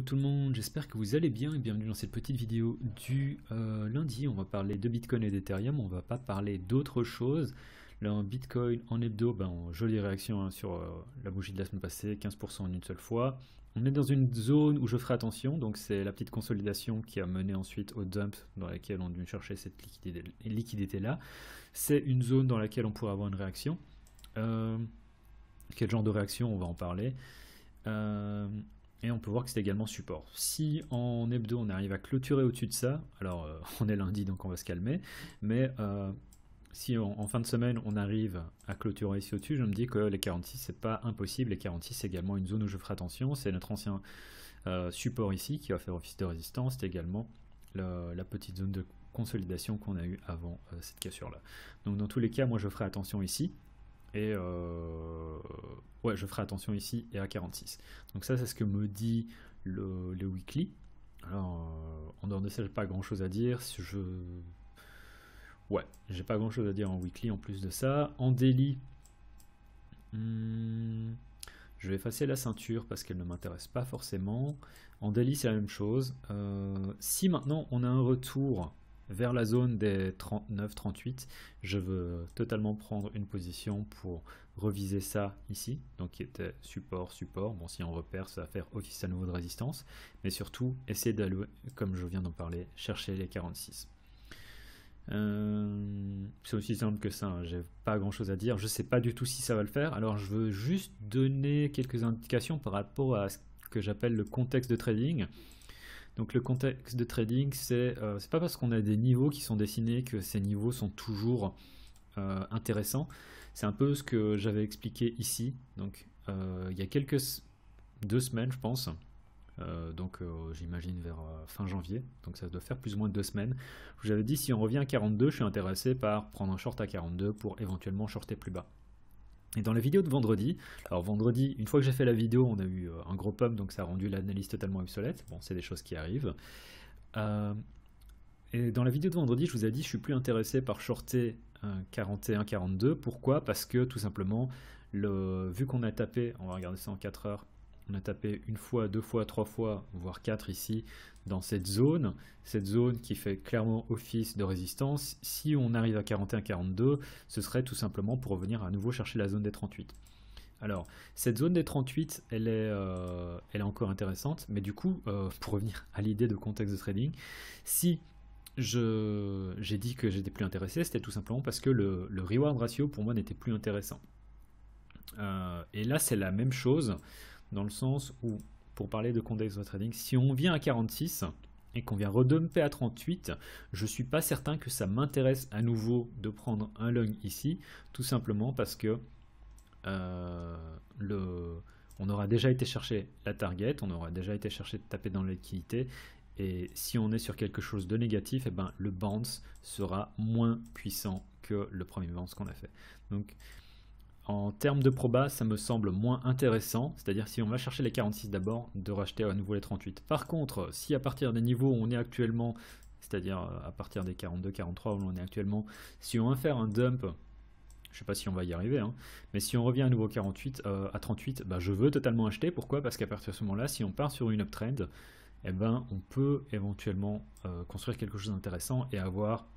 tout le monde, j'espère que vous allez bien et bienvenue dans cette petite vidéo du lundi. On va parler de Bitcoin et d'Ethereum, on va pas parler d'autre chose. Là, en Bitcoin en hebdo, jolie réaction hein, sur la bougie de la semaine passée, 15% en une seule fois. On est dans une zone où je ferai attention, donc c'est la petite consolidation qui a mené ensuite au dump dans laquelle on a dû chercher cette liquidité là. C'est une zone dans laquelle on pourrait avoir une réaction. Quel genre de réaction, on va en parler. Et on peut voir que c'est également support. Si en hebdo on arrive à clôturer au-dessus de ça, alors on est lundi donc on va se calmer, mais si en fin de semaine on arrive à clôturer ici au-dessus, je me dis que les 46 c'est pas impossible. Les 46 c'est également une zone où je ferai attention, c'est notre ancien support ici qui va faire office de résistance, c'est également la petite zone de consolidation qu'on a eu avant cette cassure là. Donc dans tous les cas moi je ferai attention ici. Et ouais, je ferai attention ici et à 46. Donc ça, c'est ce que me dit le weekly. Alors, en dehors de ça, j'ai pas grand chose à dire. Ouais, j'ai pas grand chose à dire en weekly en plus de ça. En daily, je vais effacer la ceinture parce qu'elle ne m'intéresse pas forcément. En daily, c'est la même chose. Si maintenant on a un retour vers la zone des 39-38, je veux totalement prendre une position pour reviser ça ici, donc qui était support. Bon, si on repère, ça va faire office à nouveau de résistance, mais surtout essayer d'aller, comme je viens d'en parler, chercher les 46. C'est aussi simple que ça, hein. J'ai pas grand chose à dire, je sais pas du tout si ça va le faire, alors je veux juste donner quelques indications par rapport à ce que j'appelle le contexte de trading. Donc le contexte de trading, c'est pas parce qu'on a des niveaux qui sont dessinés que ces niveaux sont toujours intéressants. C'est un peu ce que j'avais expliqué ici. Donc il y a 2 semaines, je pense. J'imagine vers fin janvier. Donc ça doit faire plus ou moins 2 semaines. J'avais dit si on revient à 42, je suis intéressé par prendre un short à 42 pour éventuellement shorter plus bas. Et dans la vidéo de vendredi, alors vendredi, une fois que j'ai fait la vidéo, on a eu un gros pump, donc ça a rendu l'analyse totalement obsolète. Bon, c'est des choses qui arrivent. Et dans la vidéo de vendredi, je vous ai dit, je suis plus intéressé par shorter 41-42. Pourquoi? Parce que tout simplement, vu qu'on a tapé, on va regarder ça en 4 heures, on a tapé une fois, 2 fois, 3 fois, voire 4 ici, dans cette zone qui fait clairement office de résistance. Si on arrive à 41-42, ce serait tout simplement pour revenir à nouveau chercher la zone des 38. Alors, cette zone des 38, elle est encore intéressante, mais du coup, pour revenir à l'idée de contexte de trading, si j'ai dit que j'étais plus intéressé, c'était tout simplement parce que le reward ratio pour moi n'était plus intéressant. Et là, c'est la même chose, dans le sens où, pour parler de contexte de trading, si on vient à 46 et qu'on vient redumper à 38, je ne suis pas certain que ça m'intéresse à nouveau de prendre un long ici, tout simplement parce que on aura déjà été chercher la target, on aura déjà été chercher de taper dans la liquidité, et si on est sur quelque chose de négatif, le bounce sera moins puissant que le premier bounce qu'on a fait. Donc en termes de proba, ça me semble moins intéressant, c'est-à-dire si on va chercher les 46 d'abord, de racheter à nouveau les 38. Par contre, si à partir des niveaux où on est actuellement, c'est-à-dire à partir des 42-43 où on est actuellement, si on va faire un dump, je ne sais pas si on va y arriver, hein, mais si on revient à nouveau à 38, je veux totalement acheter. Pourquoi? Parce qu'à partir de ce moment-là, si on part sur une uptrend, on peut éventuellement construire quelque chose d'intéressant et avoir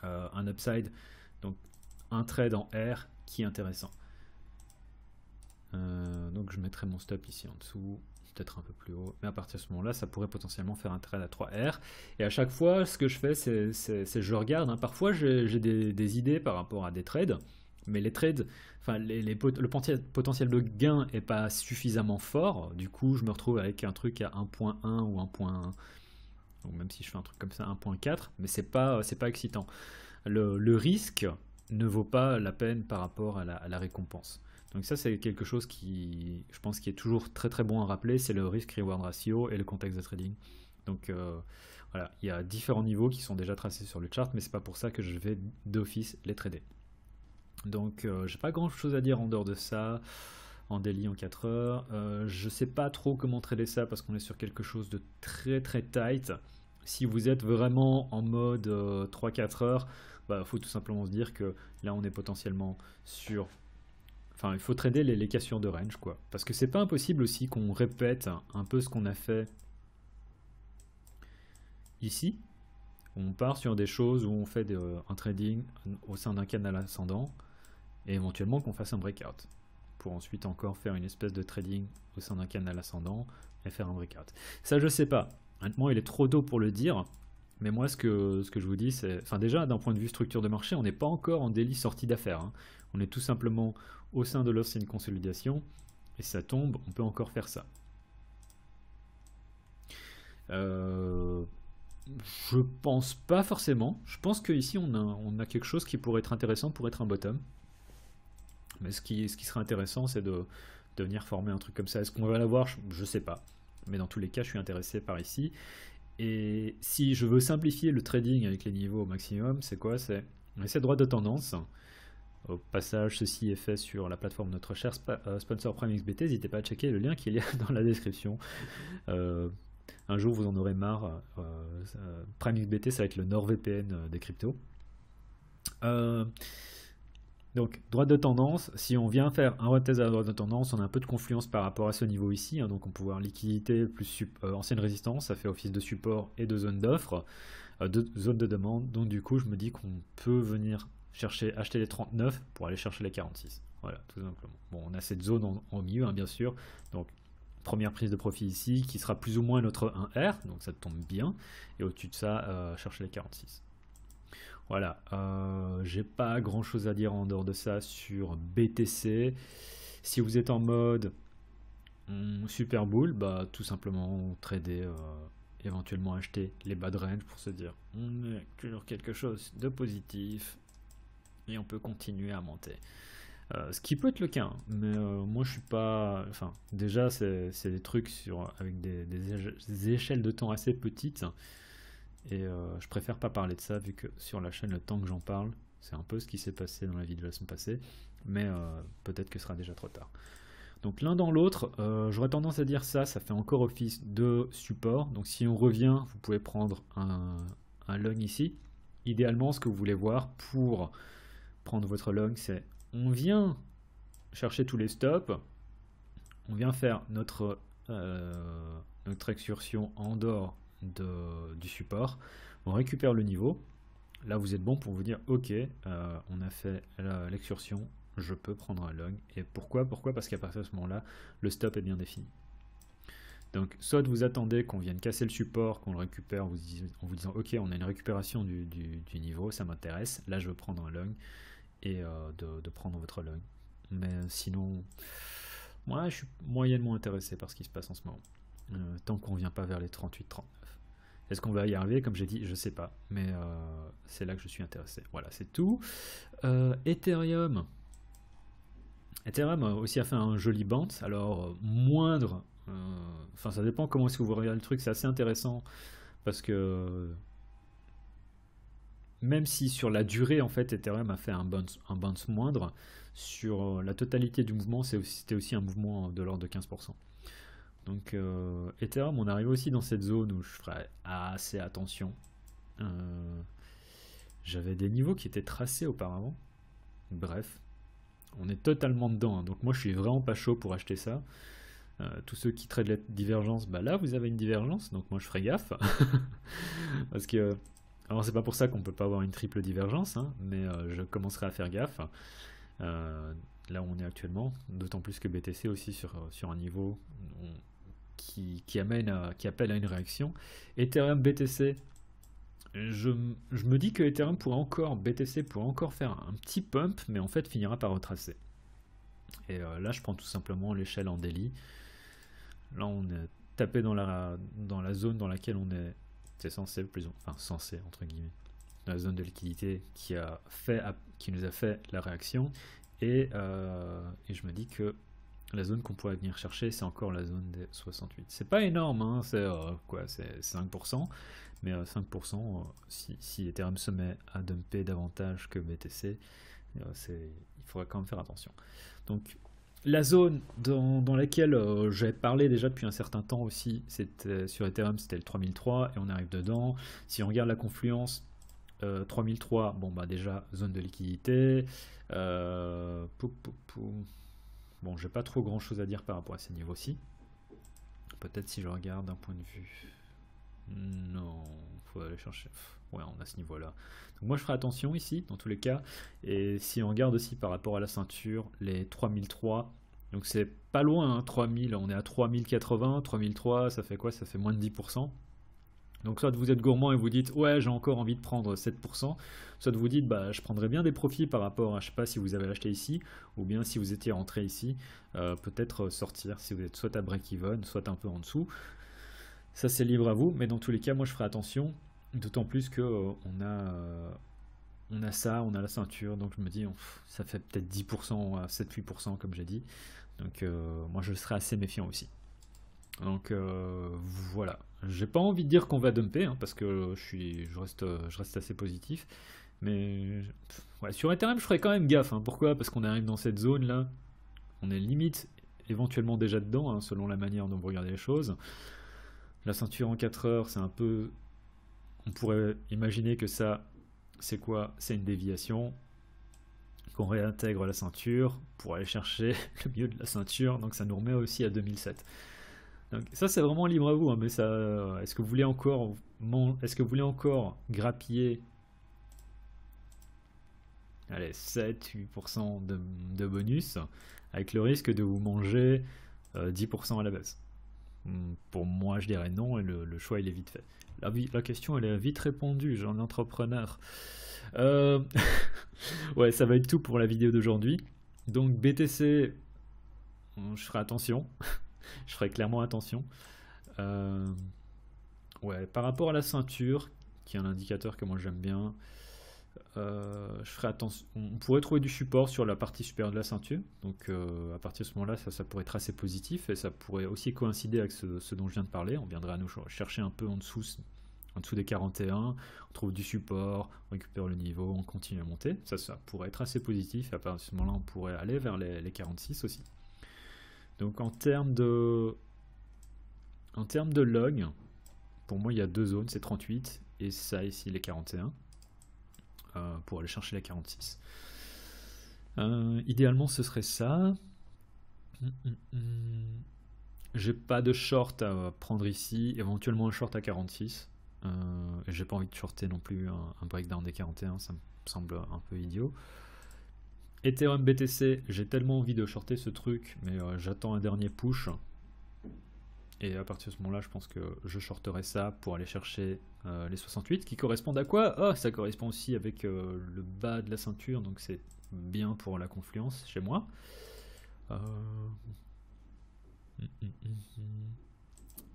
un upside, donc un trade en R qui est intéressant. Donc je mettrai mon stop ici en dessous, peut-être un peu plus haut, mais à partir de ce moment-là, ça pourrait potentiellement faire un trade à 3R. Et à chaque fois, ce que je fais, c'est je regarde, hein. Parfois j'ai des idées par rapport à des trades, mais les trades, enfin le potentiel de gain est pas suffisamment fort. Du coup, je me retrouve avec un truc à 1.1 ou 1.1, ou même si je fais un truc comme ça, 1.4, mais c'est pas excitant. Le risque ne vaut pas la peine par rapport à la récompense. Donc ça, c'est quelque chose qui, je pense, qui est toujours très très bon à rappeler, c'est le risk-reward ratio et le contexte de trading. Donc voilà, il y a différents niveaux qui sont déjà tracés sur le chart, mais c'est pas pour ça que je vais d'office les trader. Donc j'ai pas grand chose à dire en dehors de ça, en daily en 4 heures. Je sais pas trop comment trader ça parce qu'on est sur quelque chose de très très tight. Si vous êtes vraiment en mode 3-4 heures, faut tout simplement se dire que là on est potentiellement sur Enfin, il faut trader les cassures de range, quoi. Parce que c'est pas impossible aussi qu'on répète un peu ce qu'on a fait ici. On part sur des choses où on fait un trading au sein d'un canal ascendant et éventuellement qu'on fasse un breakout pour ensuite encore faire une espèce de trading au sein d'un canal ascendant et faire un breakout. Ça, je sais pas. Honnêtement, il est trop tôt pour le dire. Mais moi, ce que je vous dis, c'est... Enfin, déjà, d'un point de vue structure de marché, on n'est pas encore en délit sortie d'affaires. Hein. On est tout simplement au sein de l'ancienne consolidation. Et ça tombe, on peut encore faire ça. Je pense pas forcément. Je pense qu'ici, on a quelque chose qui pourrait être intéressant pour être un bottom. Mais ce qui serait intéressant, c'est de venir former un truc comme ça. Est-ce qu'on va l'avoir? Je sais pas. Mais dans tous les cas, je suis intéressé par ici. Et si je veux simplifier le trading avec les niveaux au maximum, c'est quoi? C'est essayer droite de tendance. Au passage, ceci est fait sur la plateforme de notre cher sponsor PrimeXBT. N'hésitez pas à checker le lien qu'il y a dans la description. Un jour, vous en aurez marre. PrimeXBT, ça va être le NordVPN des cryptos. Donc, droite de tendance, si on vient faire un retest à la droite de tendance, on a un peu de confluence par rapport à ce niveau ici. Hein, donc, on peut voir liquidité plus ancienne résistance, ça fait office de support et de zone d'offre, de zone de demande. Donc, du coup, je me dis qu'on peut venir acheter les 39 pour aller chercher les 46. Voilà, tout simplement. Bon, on a cette zone en milieu, hein, bien sûr. Donc, première prise de profit ici, qui sera plus ou moins notre 1R, donc ça tombe bien. Et au-dessus de ça, chercher les 46. Voilà, j'ai pas grand chose à dire en dehors de ça sur BTC. Si vous êtes en mode super bull, bah tout simplement trader, éventuellement acheter les bas de range pour se dire on est toujours quelque chose de positif et on peut continuer à monter. Ce qui peut être le cas, hein, mais moi je suis pas. Enfin, déjà c'est des trucs avec des échelles de temps assez petites. Et je préfère pas parler de ça vu que sur la chaîne, le temps que j'en parle, c'est un peu ce qui s'est passé dans la vidéo de la semaine passée, mais peut-être que ce sera déjà trop tard. Donc l'un dans l'autre, j'aurais tendance à dire ça fait encore office de support. Donc si on revient, vous pouvez prendre un long ici. Idéalement, ce que vous voulez voir pour prendre votre long, c'est on vient chercher tous les stops, on vient faire notre excursion en dehors du support, on récupère le niveau. Là vous êtes bon pour vous dire ok, on a fait l'excursion, je peux prendre un long. Et pourquoi parce qu'à partir de ce moment là le stop est bien défini. Donc soit vous attendez qu'on vienne casser le support, qu'on le récupère en vous disant ok, on a une récupération du niveau, ça m'intéresse, là je veux prendre un long et de prendre votre long. Mais sinon moi je suis moyennement intéressé par ce qui se passe en ce moment, tant qu'on vient pas vers les 38-39. Est-ce qu'on va y arriver? Comme j'ai dit, je sais pas, mais c'est là que je suis intéressé. Voilà, c'est tout. Ethereum aussi a fait un joli bounce, alors moindre, enfin ça dépend comment est-ce que vous regardez le truc, c'est assez intéressant parce que même si sur la durée en fait Ethereum a fait un bounce moindre, sur la totalité du mouvement c'était aussi un mouvement de l'ordre de 15%. Donc Ethereum, on arrive aussi dans cette zone où je ferai assez attention. J'avais des niveaux qui étaient tracés auparavant. Bref, on est totalement dedans. Hein. Donc moi, je suis vraiment pas chaud pour acheter ça. Tous ceux qui traitent la divergence, bah là, vous avez une divergence. Donc moi, je ferai gaffe. Parce que... Alors, c'est pas pour ça qu'on peut pas avoir une triple divergence, hein, mais je commencerai à faire gaffe. Là où on est actuellement, d'autant plus que BTC aussi sur un niveau qui appelle à une réaction. Ethereum BTC, je me dis que Ethereum BTC pourrait encore faire un petit pump, mais en fait finira par retracer. Et là je prends tout simplement l'échelle en daily. Là on est tapé dans la zone dans laquelle on est, c'est censé censé entre guillemets, la zone de liquidité qui nous a fait la réaction. Et je me dis que la zone qu'on pourrait venir chercher, c'est encore la zone des 68. C'est pas énorme, hein, c'est 5%, mais 5%, si Ethereum se met à dumper davantage que BTC, il faudra quand même faire attention. Donc la zone dans laquelle j'ai parlé déjà depuis un certain temps aussi, c'était sur Ethereum, c'était le 3003 et on arrive dedans. Si on regarde la confluence, 3003, bon bah déjà zone de liquidité. Bon, j'ai pas trop grand chose à dire par rapport à ces niveaux-ci. Peut-être si je regarde d'un point de vue... Non, faut aller chercher... Ouais, on a ce niveau-là. Donc moi je ferai attention ici, dans tous les cas. Et si on regarde aussi par rapport à la ceinture, les 3003, donc c'est pas loin, hein, 3000, on est à 3080, 3003, ça fait quoi? Ça fait moins de 10%. Donc soit vous êtes gourmand et vous dites ouais j'ai encore envie de prendre 7%, soit vous dites bah je prendrais bien des profits par rapport à je sais pas si vous avez acheté ici ou bien si vous étiez rentré ici, peut-être sortir si vous êtes soit à break-even, soit un peu en dessous. Ça c'est libre à vous, mais dans tous les cas moi je ferai attention, d'autant plus que on a ça, on a la ceinture, donc je me dis ça fait peut-être 10%, 7-8% comme j'ai dit, donc moi je serai assez méfiant aussi. Donc voilà, j'ai pas envie de dire qu'on va dumper hein, parce que je reste assez positif, mais ouais, sur Ethereum je ferai quand même gaffe. Hein. Pourquoi? Parce qu'on arrive dans cette zone là, on est limite éventuellement déjà dedans hein, selon la manière dont vous regardez les choses. La ceinture en 4 heures, c'est un peu, on pourrait imaginer que ça, c'est quoi? C'est une déviation. Qu'on réintègre la ceinture pour aller chercher le milieu de la ceinture, donc ça nous remet aussi à 2007. Donc ça c'est vraiment libre à vous, hein, mais ça, est-ce que vous voulez encore, grappiller, allez 7-8% de bonus, avec le risque de vous manger 10% à la baisse? Pour moi je dirais non, et le choix il est vite fait. La question elle est vite répondue, j'en ai entrepreneur. Ouais, ça va être tout pour la vidéo d'aujourd'hui. Donc BTC, je ferai attention. Je ferai clairement attention. Ouais, par rapport à la ceinture, qui est un indicateur que moi j'aime bien, je ferai attention. On pourrait trouver du support sur la partie supérieure de la ceinture. Donc à partir de ce moment-là, ça pourrait être assez positif et ça pourrait aussi coïncider avec ce dont je viens de parler. On viendrait à nous chercher un peu en dessous des 41, on trouve du support, on récupère le niveau, on continue à monter. Ça pourrait être assez positif. Et à partir de ce moment-là, on pourrait aller vers les 46 aussi. Donc en termes de log, pour moi il y a deux zones, c'est 38 et ça ici les 41 pour aller chercher les 46. Idéalement ce serait ça. J'ai pas de short à prendre ici, éventuellement un short à 46. J'ai pas envie de shorter non plus un breakdown des 41, ça me semble un peu idiot. Ethereum BTC, j'ai tellement envie de shorter ce truc, mais j'attends un dernier push. Et à partir de ce moment-là, je pense que je shorterai ça pour aller chercher les 68, qui correspondent à quoi? Oh, ça correspond aussi avec le bas de la ceinture, donc c'est bien pour la confluence chez moi.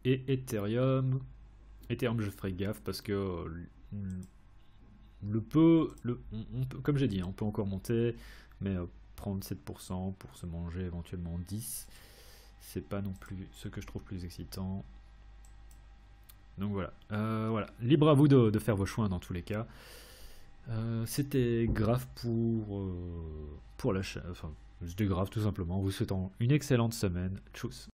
Et Ethereum, je ferai gaffe parce que comme j'ai dit, on peut encore monter, mais prendre 7% pour se manger éventuellement 10%, c'est pas non plus ce que je trouve plus excitant. Donc voilà, voilà. Libre à vous de faire vos choix dans tous les cas. C'était grave pour la chaîne, enfin c'était grave tout simplement. En vous souhaitant une excellente semaine. Tchuss.